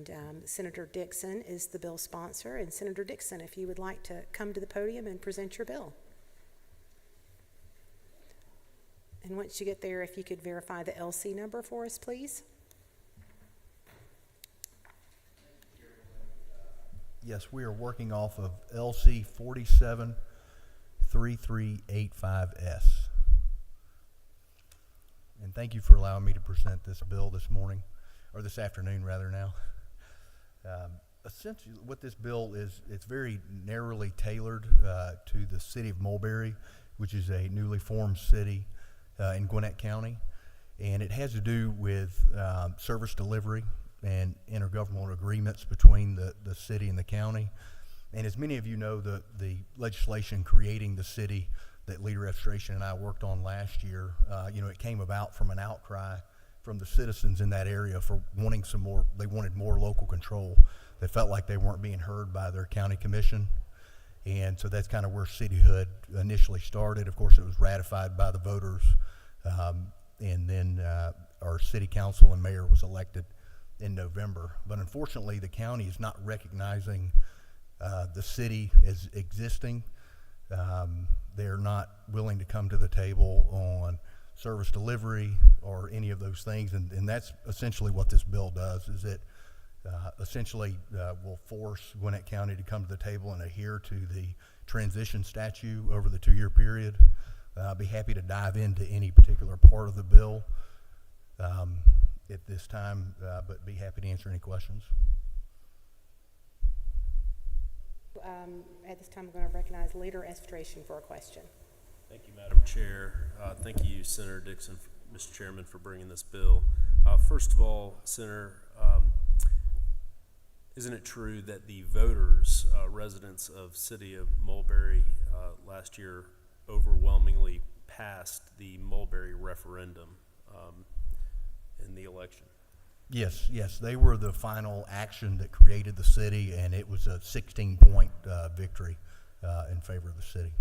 And Senator Dixon is the bill sponsor. And Senator Dixon, if you would like to come to the podium and present your bill. And once you get there, if you could verify the LC number for us, please. Yes, we are working off of LC 473385S. And thank you for allowing me to present this bill this morning, or this afternoon rather now. Essentially what this bill is, it's very narrowly tailored to the city of Mulberry, which is a newly formed city in Gwinnett County. And it has to do with service delivery and intergovernmental agreements between the city and the county. And as many of you know, the legislation creating the city that Leader Estration and I worked on last year, it came about from an outcry from the citizens in that area for wanting some more. They wanted more local control. They felt like they weren't being heard by their county commission. And so that's kind of where cityhood initially started. Of course, it was ratified by the voters. And then our city council and mayor was elected in November. But unfortunately, the county is not recognizing the city as existing. They're not willing to come to the table on service delivery or any of those things. And that's essentially what this bill does, is it essentially will force Gwinnett County to come to the table and adhere to the transition statute over the 2-year period. I'll be happy to dive into any particular part of the bill at this time, but be happy to answer any questions. At this time, I'm going to recognize Leader Estration for a question. Thank you, Madam Chair. Thank you, Senator Dixon, Mr. Chairman, for bringing this bill. First of all, Senator, isn't it true that the voters, residents of City of Mulberry, last year overwhelmingly passed the Mulberry referendum in the election? Yes, they were the final action that created the city, and it was a 16-point victory in favor of the city.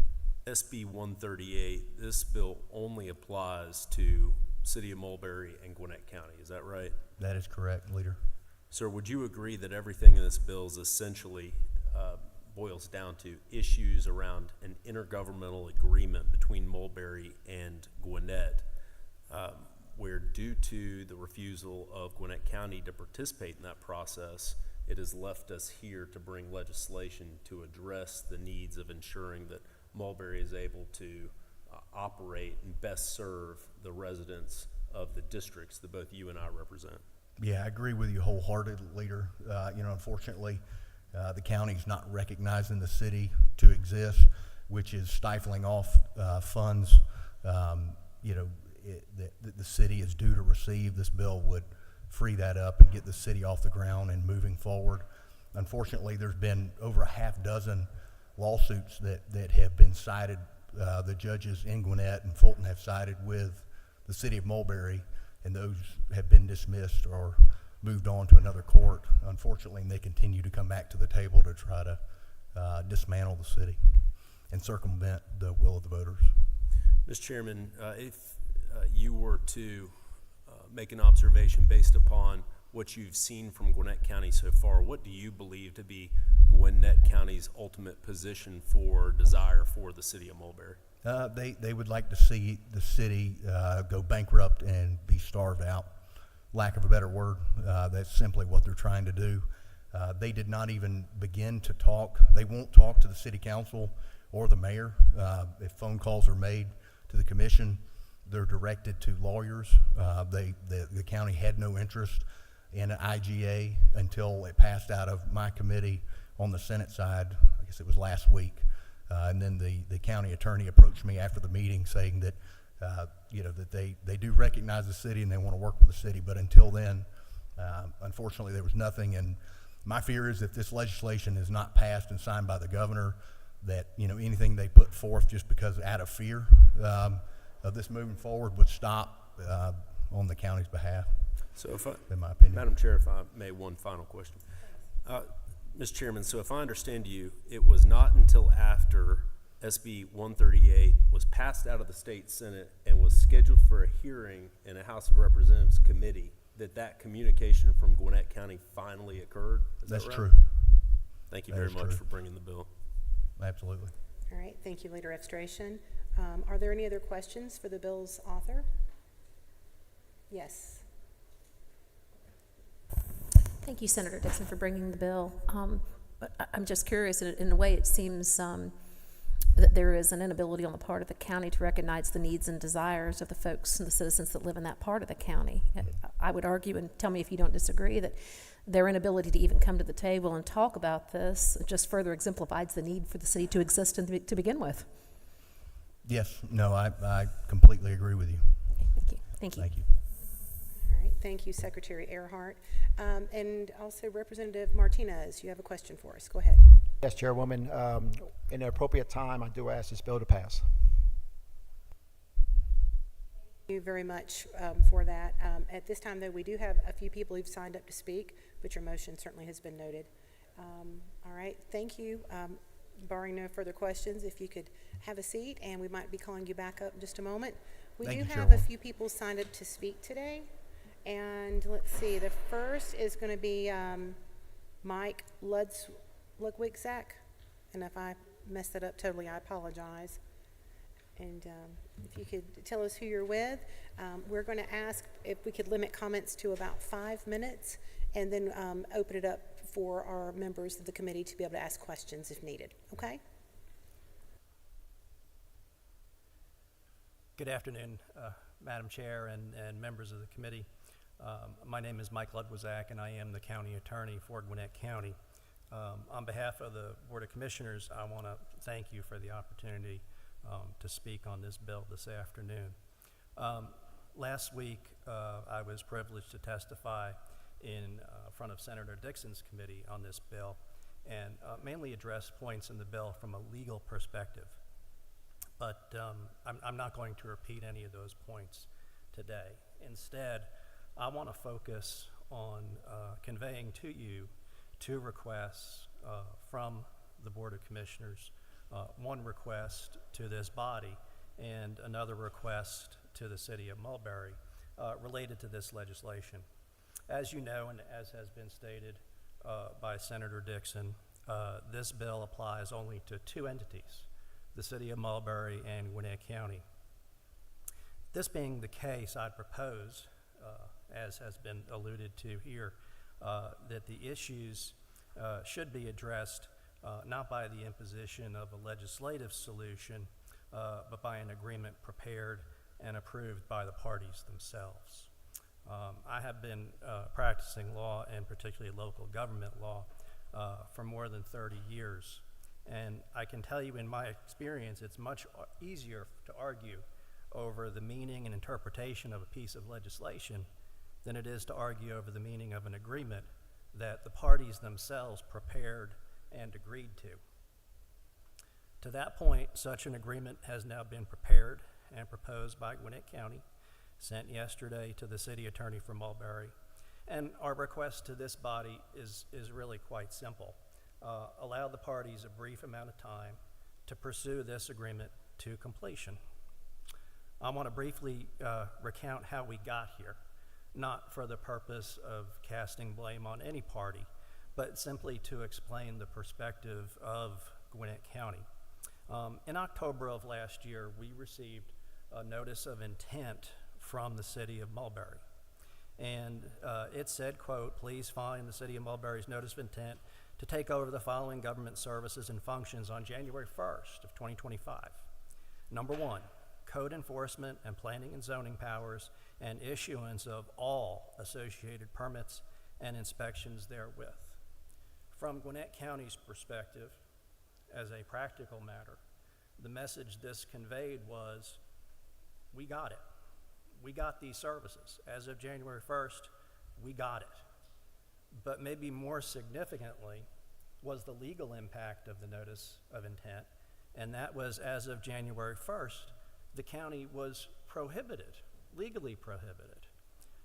SB 138, this bill only applies to City of Mulberry and Gwinnett County, is that right? That is correct, Leader. Sir, would you agree that everything in this bill is essentially boils down to issues around an intergovernmental agreement between Mulberry and Gwinnett, where due to the refusal of Gwinnett County to participate in that process, it has left us here to bring legislation to address the needs of ensuring that Mulberry is able to operate and best serve the residents of the districts that both you and I represent? Yeah, I agree with you wholeheartedly, Leader. Unfortunately, the county's not recognizing the city to exist, which is stifling off funds. The city is due to receive. This bill would free that up and get the city off the ground and moving forward. Unfortunately, there's been over a half dozen lawsuits that have been cited. The judges in Gwinnett and Fulton have sided with the city of Mulberry, and those have been dismissed or moved on to another court, unfortunately, and they continue to come back to the table to try to dismantle the city and circumvent the will of the voters. Mr. Chairman, if you were to make an observation based upon what you've seen from Gwinnett County so far, what do you believe to be Gwinnett County's ultimate position for desire for the city of Mulberry? They would like to see the city go bankrupt and be starved out. Lack of a better word, that's simply what they're trying to do. They did not even begin to talk. They won't talk to the city council or the mayor. If phone calls are made to the commission, they're directed to lawyers. The county had no interest in an IGA until it passed out of my committee on the Senate side. I guess it was last week. And then the county attorney approached me after the meeting saying that that they do recognize the city and they want to work with the city, but until then, unfortunately, there was nothing. And my fear is if this legislation is not passed and signed by the governor, that anything they put forth just because out of fear of this moving forward would stop on the county's behalf. So, if in my opinion, Madam Chair, if I may, one final question. Mr. Chairman, so if I understand you, it was not until after SB 138 was passed out of the state Senate and was scheduled for a hearing in a House of Representatives committee that communication from Gwinnett County finally occurred. Is that That's right? true. Thank you That very is much true. for bringing the bill. Absolutely. All right, thank you, Leader Efstration. Are there any other questions for the bill's author? Yes. Thank you, Senator Dixon, for bringing the bill. But I'm just curious, in a way it seems that there is an inability on the part of the county to recognize the needs and desires of the folks and the citizens that live in that part of the county. I would argue, and tell me if you don't disagree, that their inability to even come to the table and talk about this just further exemplifies the need for the city to exist and to begin with. Yes, no, I completely agree with you. Okay, thank you. Thank you. Thank you. All right, thank you, Secretary Earhart. And also Representative Martinez, you have a question for us. Go ahead. Yes, Chairwoman. In the appropriate time, I do ask this bill to pass. Thank you very much for that. At this time, though, we do have a few people who've signed up to speak, but your motion certainly has been noted. All right, thank you. Barring no further questions, if you could have a seat, and we might be calling you back up in just a moment. We Thank do you, have a Chairwoman. few people signed up to speak today, and let's see, the first is going to be Mike Ludwigzak, and if I messed that up totally, I apologize. And if you could tell us who you're with. We're going to ask if we could limit comments to about 5 minutes, and then open it up for our members of the committee to be able to ask questions if needed. Okay? Good afternoon, Madam Chair and members of the committee. My name is Mike Ludwigzak, and I am the County Attorney for Gwinnett County. On behalf of the Board of Commissioners, I want to thank you for the opportunity to speak on this bill this afternoon. Last week, I was privileged to testify in front of Senator Dixon's committee on this bill and mainly address points in the bill from a legal perspective. But I'm not going to repeat any of those points today. Instead, I want to focus on conveying to you two requests from the Board of Commissioners, one request to this body and another request to the City of Mulberry related to this legislation. As you know, and as has been stated by Senator Dixon, this bill applies only to two entities, the City of Mulberry and Gwinnett County. This being the case, I propose, as has been alluded to here, that the issues should be addressed not by the imposition of a legislative solution, but by an agreement prepared and approved by the parties themselves. I have been practicing law, and particularly local government law, for more than 30 years. And I can tell you in my experience, it's much easier to argue over the meaning and interpretation of a piece of legislation than it is to argue over the meaning of an agreement that the parties themselves prepared and agreed to. To that point, such an agreement has now been prepared and proposed by Gwinnett County, sent yesterday to the City Attorney for Mulberry, and our request to this body is really quite simple. Allow the parties a brief amount of time to pursue this agreement to completion. I want to briefly recount how we got here, not for the purpose of casting blame on any party, but simply to explain the perspective of Gwinnett County. In October of last year, we received a notice of intent from the City of Mulberry. And it said, quote, "Please find the City of Mulberry's notice of intent to take over the following government services and functions on January 1st of 2025. Number one, code enforcement and planning and zoning powers and issuance of all associated permits and inspections therewith." From Gwinnett County's perspective, as a practical matter, the message this conveyed was, we got it. We got these services. As of January 1st, we got it. But maybe more significantly was the legal impact of the notice of intent, and that was as of January 1st, the county was prohibited, legally prohibited,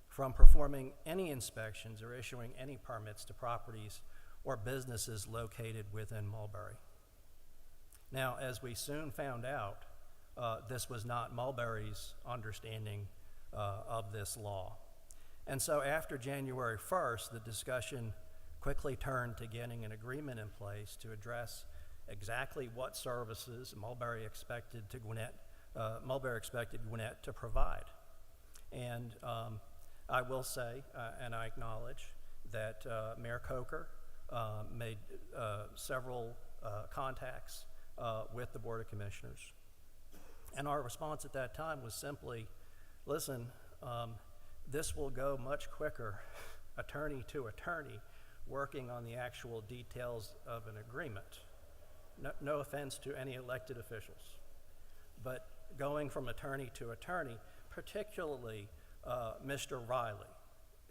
from performing any inspections or issuing any permits to properties or businesses located within Mulberry. Now, as we soon found out, this was not Mulberry's understanding of this law. And so after January 1st, the discussion quickly turned to getting an agreement in place to address exactly what services Mulberry expected Gwinnett to provide. And I will say, and I acknowledge, that Mayor Coker made several contacts with the Board of Commissioners. And our response at that time was simply, listen, this will go much quicker, attorney to attorney, working on the actual details of an agreement. No offense to any elected officials, but going from attorney to attorney, particularly Mr. Riley,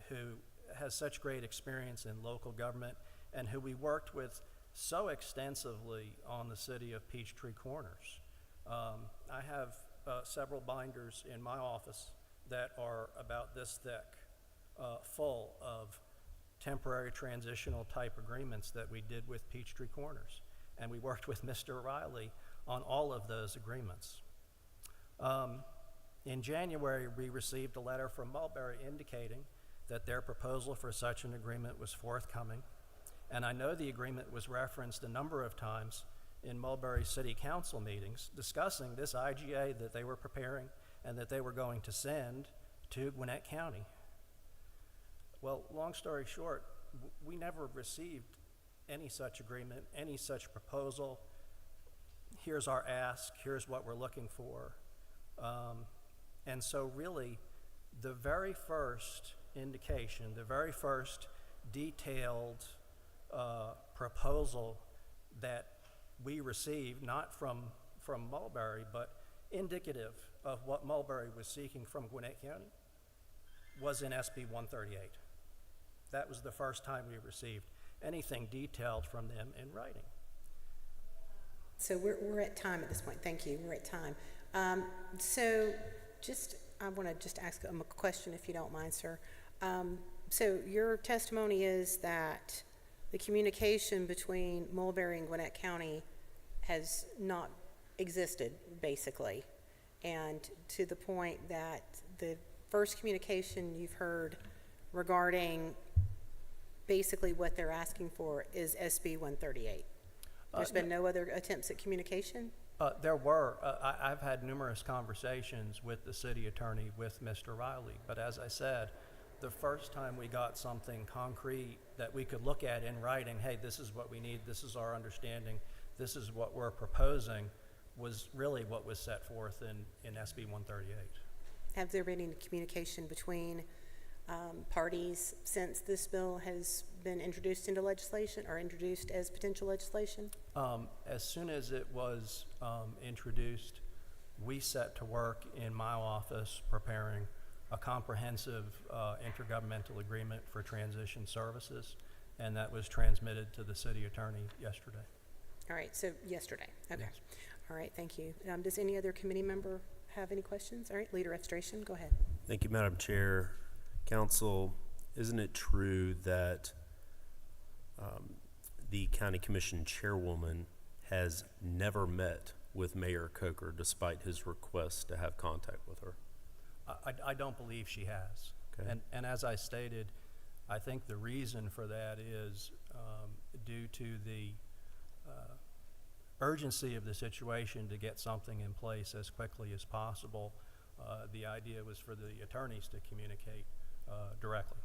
who has such great experience in local government and who we worked with so extensively on the city of Peachtree Corners. I have several binders in my office that are about this thick, full of temporary transitional type agreements that we did with Peachtree Corners. And we worked with Mr. Riley on all of those agreements. In January, we received a letter from Mulberry indicating that their proposal for such an agreement was forthcoming. And I know the agreement was referenced a number of times in Mulberry City Council meetings discussing this IGA that they were preparing and that they were going to send to Gwinnett County. Well, long story short, we never received any such agreement, any such proposal. Here's our ask, here's what we're looking for. And so really, the very first indication, the very first detailed proposal that we received, not from Mulberry, but indicative of what Mulberry was seeking from Gwinnett County, was in SB 138. That was the first time we received anything detailed from them in writing. So we're at time at this point. Thank you. We're at time. So I want to just ask a question, if you don't mind, sir. So your testimony is that the communication between Mulberry and Gwinnett County has not existed, basically, and to the point that the first communication you've heard regarding basically what they're asking for is SB 138. There's been no other attempts at communication? There were. I've had numerous conversations with the city attorney, with Mr. Riley, but as I said, the first time we got something concrete that we could look at in writing, hey, this is what we need, this is our understanding, this is what we're proposing, was really what was set forth in SB 138. Have there been any communication between parties since this bill has been introduced into legislation or introduced as potential legislation? As soon as it was introduced, we set to work in my office preparing a comprehensive intergovernmental agreement for transition services, and that was transmitted to the city attorney yesterday. All right, so yesterday. Okay. Yes. All right, thank you. Does any other committee member have any questions? All right, Leader Registration, go ahead. Thank you, Madam Chair. Council, isn't it true that the County Commission Chairwoman has never met with Mayor Coker despite his request to have contact with her? I don't believe she has. Okay. And as I stated, I think the reason for that is due to the urgency of the situation to get something in place as quickly as possible. The idea was for the attorneys to communicate directly.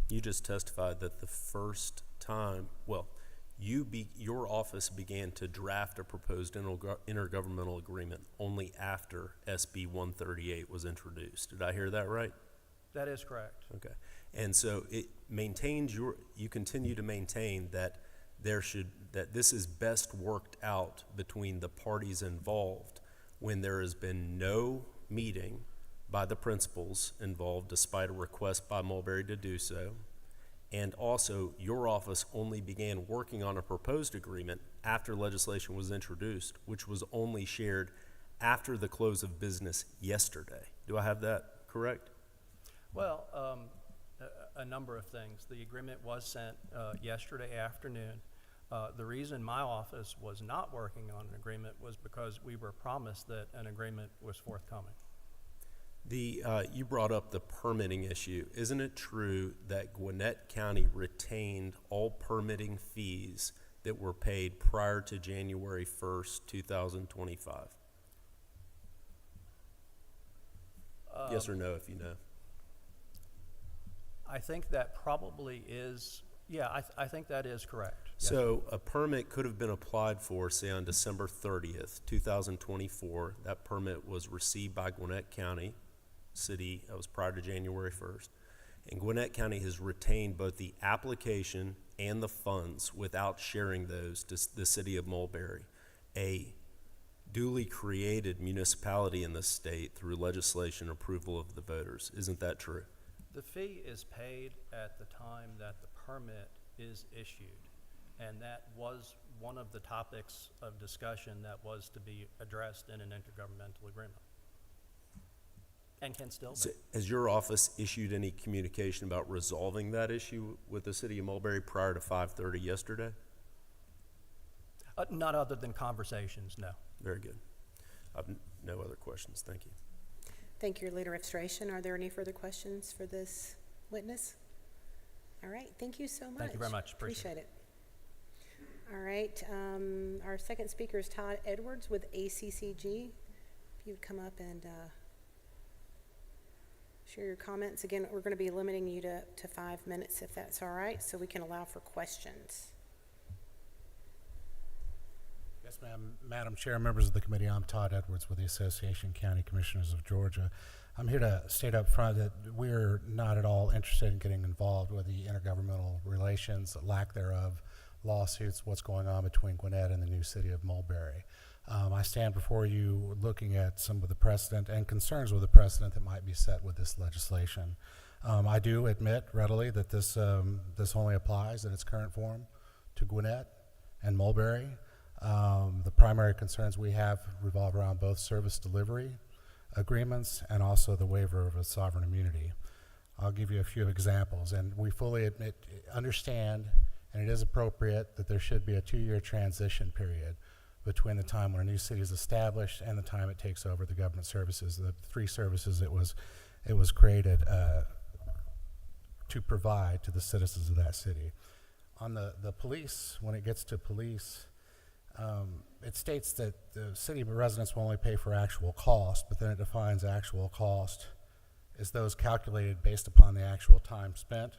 You just testified that the first time, well, your office began to draft a proposed intergovernmental agreement only after SB 138 was introduced. Did I hear that right? That is correct. Okay. And so it maintains you continue to maintain that that this is best worked out between the parties involved when there has been no meeting by the principals involved despite a request by Mulberry to do so. And also, your office only began working on a proposed agreement after legislation was introduced, which was only shared after the close of business yesterday. Do I have that correct? Well, a number of things. The agreement was sent yesterday afternoon. The reason my office was not working on an agreement was because we were promised that an agreement was forthcoming. You brought up the permitting issue. Isn't it true that Gwinnett County retained all permitting fees that were paid prior to January 1st, 2025? Yes or no, if you know. I think that probably is, yeah, I think that is correct. Yes. So a permit could have been applied for, say, on December 30th, 2024. That permit was received by Gwinnett County City. That was prior to January 1st. And Gwinnett County has retained both the application and the funds without sharing those to the city of Mulberry, a duly created municipality in the state through legislation approval of the voters. Isn't that true? The fee is paid at the time that the permit is issued, and that was one of the topics of discussion that was to be addressed in an intergovernmental agreement, and can still be. So has your office issued any communication about resolving that issue with the city of Mulberry prior to 5:30 yesterday? Not other than conversations, no. Very good. I've no other questions. Thank you. Thank you, your leader of illustration. Are there any further questions for this witness? All right, thank you so much. Thank you very much. Appreciate it. All right, our second speaker is Todd Edwards with ACCG. If you would come up and share your comments. Again, we're going to be limiting you to 5 minutes, if that's all right, so we can allow for questions. Yes, ma'am. Madam Chair, members of the committee, I'm Todd Edwards with the Association of County Commissioners of Georgia. I'm here to state up front that we're not at all interested in getting involved with the intergovernmental relations, lack thereof, lawsuits, what's going on between Gwinnett and the new city of Mulberry. I stand before you looking at some of the precedent and concerns with the precedent that might be set with this legislation. I do admit readily that this only applies in its current form to Gwinnett and Mulberry. The primary concerns we have revolve around both service delivery agreements and also the waiver of a sovereign immunity. I'll give you a few examples, and we fully understand, and it is appropriate that there should be a 2-year transition period between the time when a new city is established and the time it takes over the government services, the 3 services it was created to provide to the citizens of that city. On the police, when it gets to police, it states that the city residents will only pay for actual cost, but then it defines actual cost as those calculated based upon the actual time spent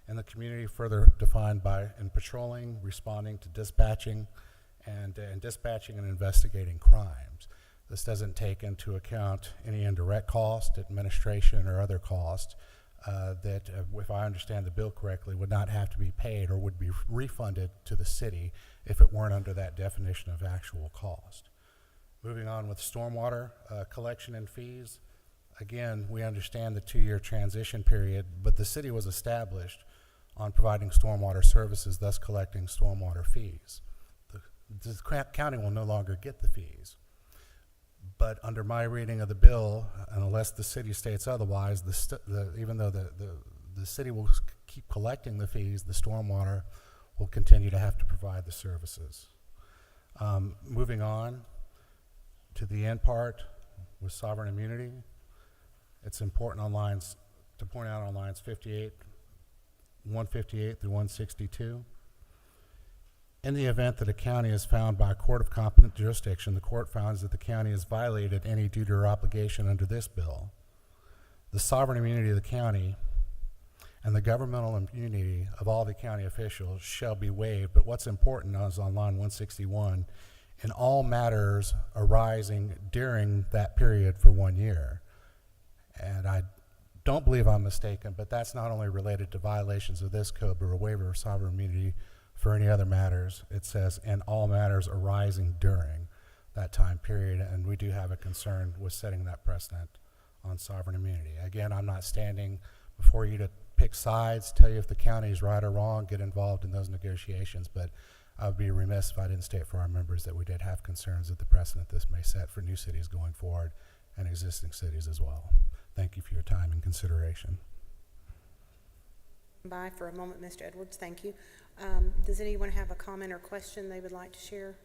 in the community, further defined by in patrolling, responding to dispatching, and dispatching and investigating crimes. This doesn't take into account any indirect cost, administration, or other cost that, if I understand the bill correctly, would not have to be paid or would be refunded to the city if it weren't under that definition of actual cost. Moving on with stormwater collection and fees, again, we understand the 2-year transition period, but the city was established on providing stormwater services, thus collecting stormwater fees. The county will no longer get the fees. But under my reading of the bill, unless the city states otherwise, even though the city will keep collecting the fees, the stormwater will continue to have to provide the services. Moving on to the end part with sovereign immunity, it's important to point out on lines 158 through 162. In the event that a county is found by a court of competent jurisdiction, the court finds that the county has violated any duty or obligation under this bill. The sovereign immunity of the county and the governmental immunity of all the county officials shall be waived, but what's important is on line 161, in all matters arising during that period for 1 year. And I don't believe I'm mistaken, but that's not only related to violations of this code, but a waiver of sovereign immunity for any other matters. It says, in all matters arising during that time period, and we do have a concern with setting that precedent on sovereign immunity. Again, I'm not standing before you to pick sides, tell you if the county is right or wrong, get involved in those negotiations, but I would be remiss if I didn't state for our members that we did have concerns that the precedent this may set for new cities going forward and existing cities as well. Thank you for your time and consideration. Bye for a moment, Mr. Edwards. Thank you. Does anyone have a comment or question they would like to share?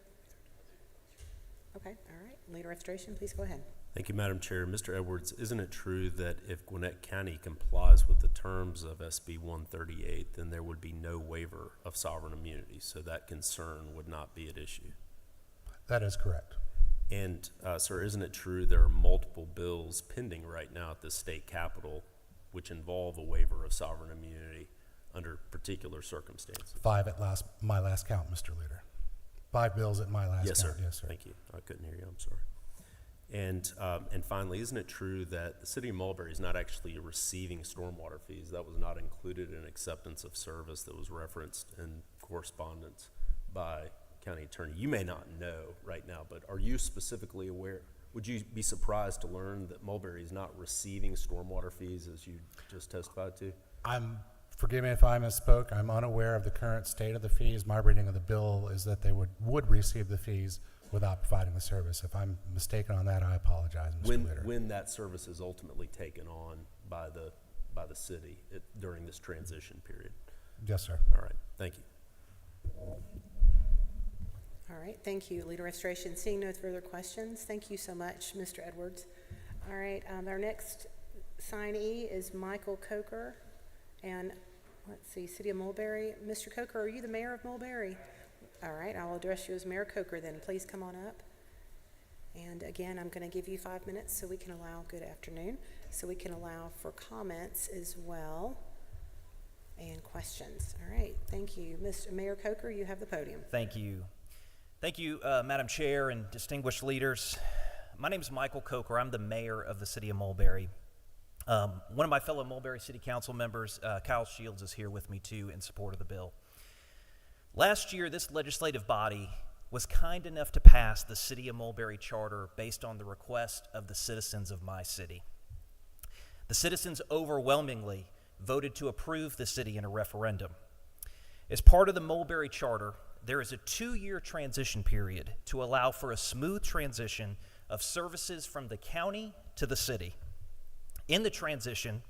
Okay, all right. Leader of illustration, please go ahead. Thank you, Madam Chair. Mr. Edwards, isn't it true that if Gwinnett County complies with the terms of SB 138, then there would be no waiver of sovereign immunity, so that concern would not be at issue? That is correct. And, sir, isn't it true there are multiple bills pending right now at the state capitol which involve a waiver of sovereign immunity under particular circumstances? 5 at my last count, Mr. Leader. 5 bills at my last Yes, count. sir. Yes, sir. Thank you. I couldn't hear you. I'm sorry. And finally, isn't it true that the city of Mulberry is not actually receiving stormwater fees? That was not included in acceptance of service that was referenced in correspondence by county attorney. You may not know right now, but are you specifically aware? Would you be surprised to learn that Mulberry is not receiving stormwater fees as you just testified to? Forgive me if I misspoke. I'm unaware of the current state of the fees. My reading of the bill is that they would receive the fees without providing the service. If I'm mistaken on that, I apologize, Mr. Leader. When that service is ultimately taken on by the city during this transition period? Yes, sir. All right, thank you. All right, thank you, Leader Restoration. Seeing no further questions, thank you so much, Mr. Edwards. All right, our next signee is Michael Coker, and let's see, City of Mulberry. Mr. Coker, are you the mayor of Mulberry? All right, I'll address you as Mayor Coker then. Please come on up. And again, I'm going to give you 5 minutes so we can allow, good afternoon, so we can allow for comments as well and questions. All right, thank you. Mr. Mayor Coker, you have the podium. Thank you. Thank you, Madam Chair and distinguished leaders. My name is Michael Coker. I'm the mayor of the City of Mulberry. One of my fellow Mulberry City Council members, Kyle Shields, is here with me too in support of the bill. Last year, this legislative body was kind enough to pass the City of Mulberry Charter based on the request of the citizens of my city. The citizens overwhelmingly voted to approve the city in a referendum. As part of the Mulberry Charter, there is a 2-year transition period to allow for a smooth transition of services from the county to the city. In the transition,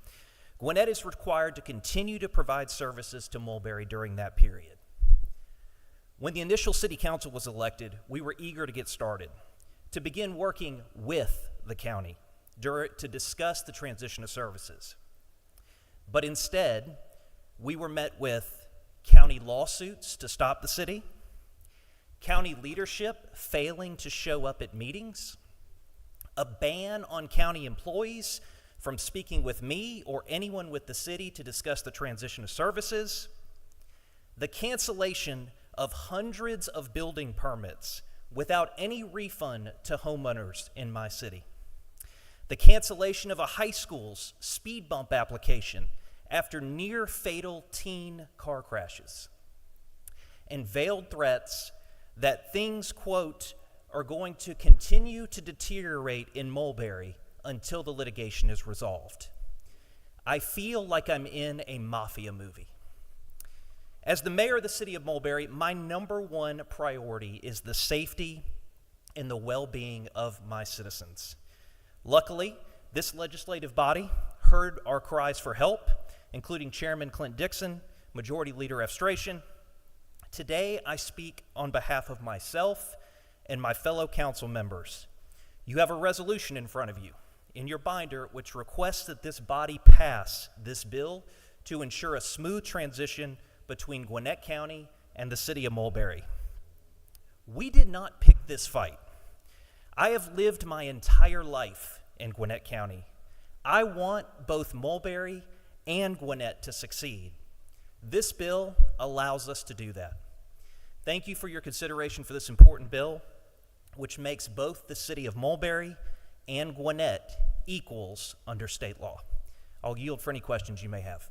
Gwinnett is required to continue to provide services to Mulberry during that period. When the initial city council was elected, we were eager to get started, to begin working with the county to discuss the transition of services. But instead, we were met with county lawsuits to stop the city, county leadership failing to show up at meetings, a ban on county employees from speaking with me or anyone with the city to discuss the transition of services, the cancellation of hundreds of building permits without any refund to homeowners in my city, the cancellation of a high school's speed bump application after near fatal teen car crashes, and veiled threats that things, quote, are going to continue to deteriorate in Mulberry until the litigation is resolved. I feel like I'm in a mafia movie. As the mayor of the City of Mulberry, my number one priority is the safety and the well-being of my citizens. Luckily, this legislative body heard our cries for help, including Chairman Clint Dixon, Majority Leader Efstration. Today, I speak on behalf of myself and my fellow council members. You have a resolution in front of you in your binder which requests that this body pass this bill to ensure a smooth transition between Gwinnett County and the City of Mulberry. We did not pick this fight. I have lived my entire life in Gwinnett County. I want both Mulberry and Gwinnett to succeed. This bill allows us to do that. Thank you for your consideration for this important bill, which makes both the City of Mulberry and Gwinnett equals under state law. I'll yield for any questions you may have.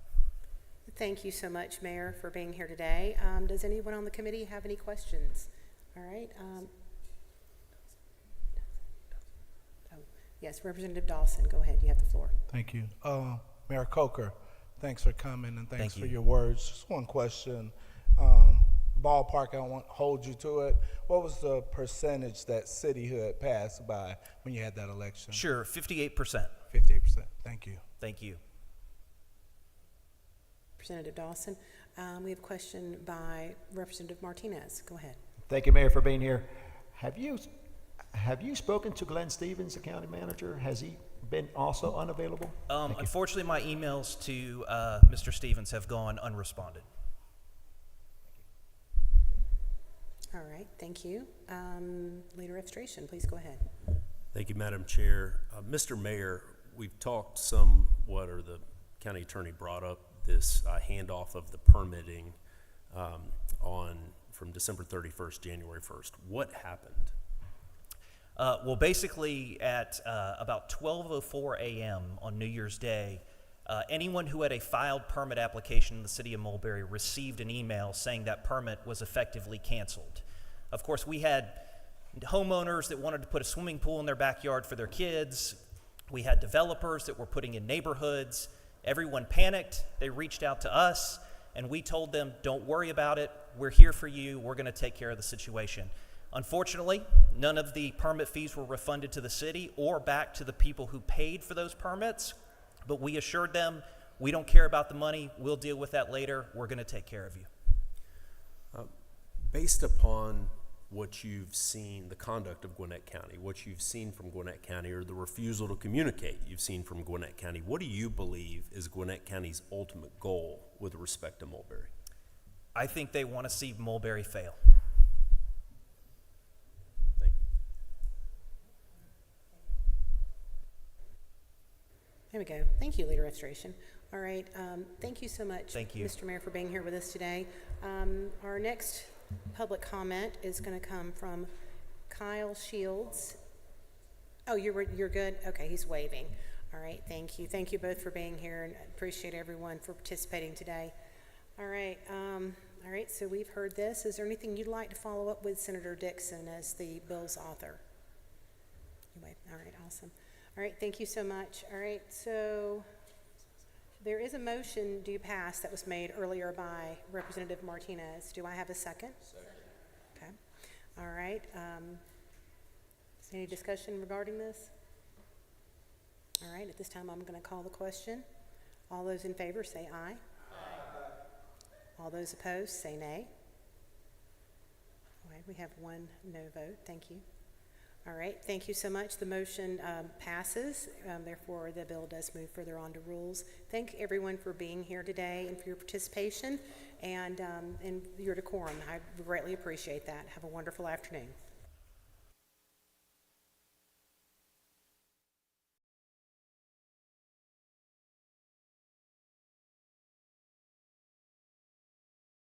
Thank you so much, Mayor, for being here today. Does anyone on the committee have any questions? All right. Yes, Representative Dawson, go ahead. You have the floor. Thank you. Mayor Coker, thanks for coming and thanks Thank for you. your words. Just one question. Ballpark, I won't hold you to it. What was the percentage that cityhood passed by when you had that election? Sure, 58%. 58%. Thank you. Thank you. Representative Dawson. We have a question by Representative Martinez. Go ahead. Thank you, Mayor, for being here. Have you spoken to Glenn Stevens, the county manager? Has he been also unavailable? Thank you. Unfortunately, my emails to Mr. Stevens have gone unresponded. All right, thank you. Leader Registration, please go ahead. Thank you, Madam Chair. Mr. Mayor, we've talked somewhat, or the county attorney brought up this handoff of the permitting from December 31st, January 1st. What happened? Well, basically, at about 12:04 a.m. on New Year's Day, anyone who had a filed permit application in the city of Mulberry received an email saying that permit was effectively canceled. Of course, we had homeowners that wanted to put a swimming pool in their backyard for their kids. We had developers that were putting in neighborhoods. Everyone panicked. They reached out to us, and we told them, don't worry about it. We're here for you. We're going to take care of the situation. Unfortunately, none of the permit fees were refunded to the city or back to the people who paid for those permits, but we assured them, we don't care about the money. We'll deal with that later. We're going to take care of you. Based upon what you've seen, the conduct of Gwinnett County, what you've seen from Gwinnett County, or the refusal to communicate you've seen from Gwinnett County, what do you believe is Gwinnett County's ultimate goal with respect to Mulberry? I think they want to see Mulberry fail. Thank you. There we go. Thank you, Leader Registration. All right, thank you so much, Thank you. Mr. Mayor, for being here with us today. Our next public comment is going to come from Kyle Shields. Oh, you're good? Okay, he's waving. All right, thank you. Thank you both for being here, and appreciate everyone for participating today. All right, so we've heard this. Is there anything you'd like to follow up with Senator Dixon as the bill's author? You wave. All right, awesome. All right, thank you so much. All right, so there is a motion due pass that was made earlier by Representative Martinez. Do I have a second? Second. Okay. All right. Is there any discussion regarding this? All right. At this time, I'm going to call the question. All those in favor say aye. Aye. All those opposed say nay. All right. We have one no vote. Thank you. All right, thank you so much. The motion passes. Therefore, the bill does move further on to rules. Thank everyone for being here today and for your participation and your decorum. I greatly appreciate that. Have a wonderful afternoon.